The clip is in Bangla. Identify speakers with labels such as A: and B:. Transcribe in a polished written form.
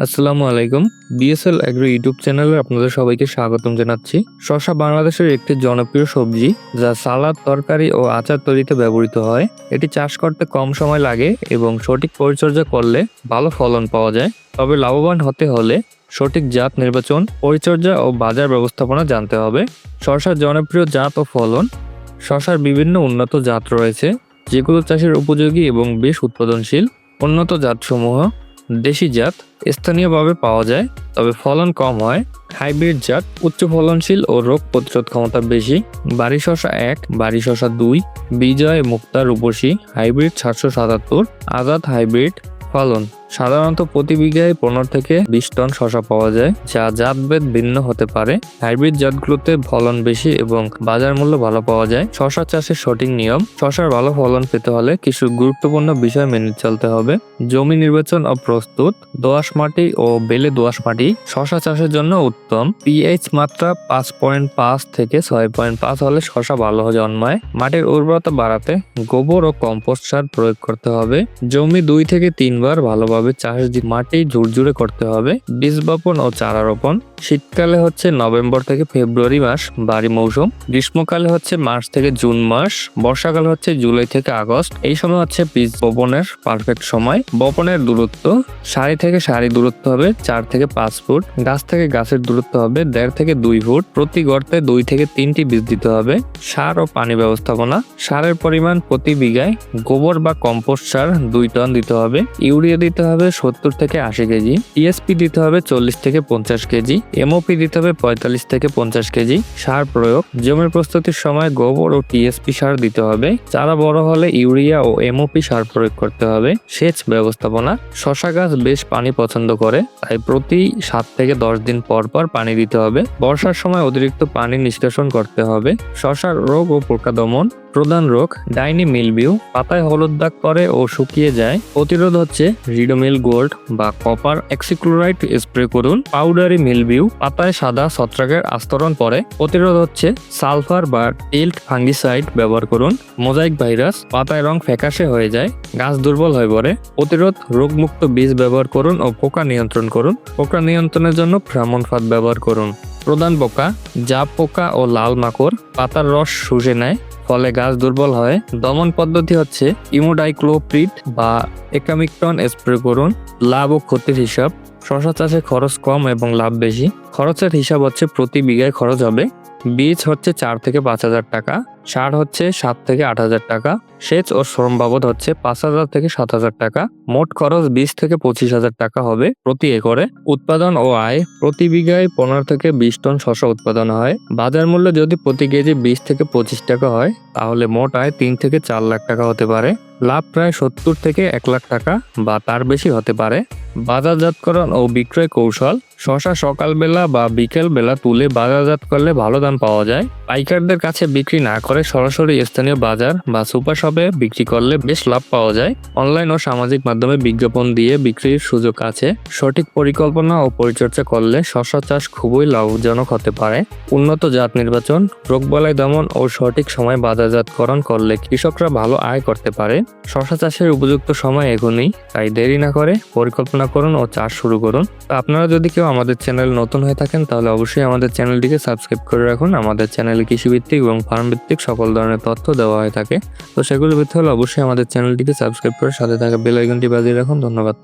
A: আসসালামু আলাইকুম। বিএসএল এগ্রো ইউটিউব চ্যানেলে আপনাদের সবাইকে স্বাগতম জানাচ্ছি। শসা বাংলাদেশের একটি জনপ্রিয় সবজি যা সালাদ, তরকারি ও আচার তৈরিতে ব্যবহৃত হয়। এটি চাষ করতে কম সময় লাগে এবং সঠিক পরিচর্যা করলে ভালো ফলন পাওয়া যায়। তবে লাভবান হতে হলে সঠিক জাত নির্বাচন, পরিচর্যা ও বাজার ব্যবস্থাপনা জানতে হবে। শসার জনপ্রিয় জাত ও ফলন। শসার বিভিন্ন উন্নত জাত রয়েছে যেগুলো চাষের উপযোগী এবং বেশ উৎপাদনশীল। উন্নত জাতসমূহ: দেশি জাত স্থানীয়ভাবে পাওয়া যায় তবে ফলন কম হয়। হাইব্রিড জাত উচ্চ ফলনশীল ও রোগ প্রতিরোধ ক্ষমতা বেশি। বাড়ি শসা 1, বাড়ি শসা 2, বিজয়, মুক্তা, রূপসী হাইব্রিড 777, আজাদ হাইব্রিড। ফলন সাধারণত প্রতি বিঘায় 15 থেকে 20 টন শসা পাওয়া যায়, যা জাতভেদ ভিন্ন হতে পারে। হাইব্রিড জাতগুলোতে ফলন বেশি এবং বাজার মূল্য ভালো পাওয়া যায়। শসা চাষের সঠিক নিয়ম: শসার ভালো ফলন পেতে হলে কিছু গুরুত্বপূর্ণ বিষয় মেনে চলতে হবে। জমি নির্বাচন ও প্রস্তুত: দোআঁশ মাটি ও বেলে দোআঁশ মাটি শসা চাষের জন্য উত্তম। পিএইচ মাত্রা 5.5 থেকে 6.5 হলে শসা ভালো জন্মায়। মাটির উর্বরতা বাড়াতে গোবর ও কম্পোস্ট সার প্রয়োগ করতে হবে। জমি 2 থেকে 3 বার ভালোভাবে চাষ মাটি ঝুরঝুরে করতে হবে। বীজ বপন ও চারা রোপণ: শীতকালে হচ্ছে নভেম্বর থেকে ফেব্রুয়ারি মাস বাড়ি মৌসুম। গ্রীষ্মকালে হচ্ছে মার্চ থেকে জুন মাস। বর্ষাকাল হচ্ছে জুলাই থেকে আগস্ট। এই সময় হচ্ছে বীজ বপনের পারফেক্ট সময়। বপনের দূরত্ব: সারি থেকে সারি দূরত্ব হবে 4 থেকে 5 ফুট। গাছ থেকে গাছের দূরত্ব হবে 1.5 থেকে 2 ফুট। প্রতি গর্তে 2 থেকে 3টি বীজ দিতে হবে। সার ও পানি ব্যবস্থাপনা: সারের পরিমাণ প্রতি বিঘায় গোবর বা কম্পোস্ট সার 2 টন দিতে হবে। ইউরিয়া দিতে হবে 70 থেকে 80 কেজি। টিএসপি দিতে হবে 40 থেকে 50 কেজি। এমওপি দিতে হবে 45 থেকে 50 কেজি। সার প্রয়োগ: জমির প্রস্তুতির সময় গোবর ও টিএসপি সার দিতে হবে। চারা বড় হলে ইউরিয়া ও এমওপি সার প্রয়োগ করতে হবে। সেচ ব্যবস্থাপনা: শসা গাছ বেশ পানি পছন্দ করে, তাই প্রতি 7 থেকে 10 দিন পর পর পানি দিতে হবে। বর্ষার সময় অতিরিক্ত পানি নিষ্কাশন করতে হবে। শসার রোগ ও পোকা দমন: প্রধান রোগ ডাইনি মিলবিউ, পাতায় হলুদ দাগ পড়ে ও শুকিয়ে যায়। প্রতিরোধ হচ্ছে রিডোমিল গোল্ড বা কপার অক্সিক্লোরাইড স্প্রে করুন। পাউডারি মিলবিউ, পাতায় সাদা ছত্রাকের আস্তরণ পড়ে। প্রতিরোধ হচ্ছে সালফার বা টিল্ট ফাঙ্গিসাইড ব্যবহার করুন। মোজাইক ভাইরাস, পাতায় রং ফ্যাকাশে হয়ে যায়, গাছ দুর্বল হয়ে পড়ে। প্রতিরোধ রোগমুক্ত বীজ ব্যবহার করুন ও পোকা নিয়ন্ত্রণ করুন। পোকা নিয়ন্ত্রণের জন্য ফ্রামন ফাঁদ ব্যবহার করুন। প্রধান পোকা জাপ পোকা ও লাল মাকড়, পাতার রস শুষে নেয়, ফলে গাছ দুর্বল হয়। দমন পদ্ধতি হচ্ছে ইমোডাইক্লোপ্রিড বা একামিকটন স্প্রে করুন। লাভ ও ক্ষতির হিসাব: শসা চাষে খরচ কম এবং লাভ বেশি। খরচের হিসাব হচ্ছে প্রতি বিঘায় খরচ হবে বীজ হচ্ছে 4 থেকে 5,000 টাকা, সার হচ্ছে 7 থেকে 8,000 টাকা, সেচ ও শ্রম বাবদ হচ্ছে 5,000 থেকে 7,000 টাকা। মোট খরচ 20 থেকে 25,000 টাকা হবে প্রতি একরে। উৎপাদন ও আয়: প্রতি বিঘায় 15 থেকে 20 টন শসা উৎপাদন হয়। বাজার মূল্য যদি প্রতি কেজি 20 থেকে 25 টাকা হয় তাহলে মোট আয় 3 থেকে 4 লাখ টাকা হতে পারে। লাভ প্রায় 70 থেকে 1 লাখ টাকা বা তার বেশি হতে পারে। বাজারজাতকরণ ও বিক্রয় কৌশল: শসা সকালবেলা বা বিকেল বেলা তুলে বাজারজাত করলে ভালো দাম পাওয়া যায়। পাইকারদের কাছে বিক্রি না করে সরাসরি স্থানীয় বাজার বা সুপার শপে বিক্রি করলে বেশ লাভ পাওয়া যায়। অনলাইন ও সামাজিক মাধ্যমে বিজ্ঞাপন দিয়ে বিক্রির সুযোগ আছে। সঠিক পরিকল্পনা ও পরিচর্যা করলে শসা চাষ খুবই লাভজনক হতে পারে। উন্নত জাত নির্বাচন, রোগবালাই দমন ও সঠিক সময় বাজারজাতকরণ করলে কৃষকরা ভালো আয় করতে পারে। শসা চাষের উপযুক্ত সময় এখনই, তাই দেরি না করে পরিকল্পনা করুন ও চাষ শুরু করুন। তো আপনারা যদি কেউ আমাদের চ্যানেল নতুন হয়ে থাকেন তাহলে অবশ্যই আমাদের চ্যানেলটিকে সাবস্ক্রাইব করে রাখুন। আমাদের চ্যানেলে কৃষিভিত্তিক এবং ফার্ম ভিত্তিক সকল ধরনের তথ্য দেওয়া হয়ে থাকে। তো সেগুলো পেতে হলে অবশ্যই আমাদের চ্যানেলটিকে সাবস্ক্রাইব করে সাথে থাকা বেল আইকনটি বাজিয়ে রাখুন। ধন্যবাদ।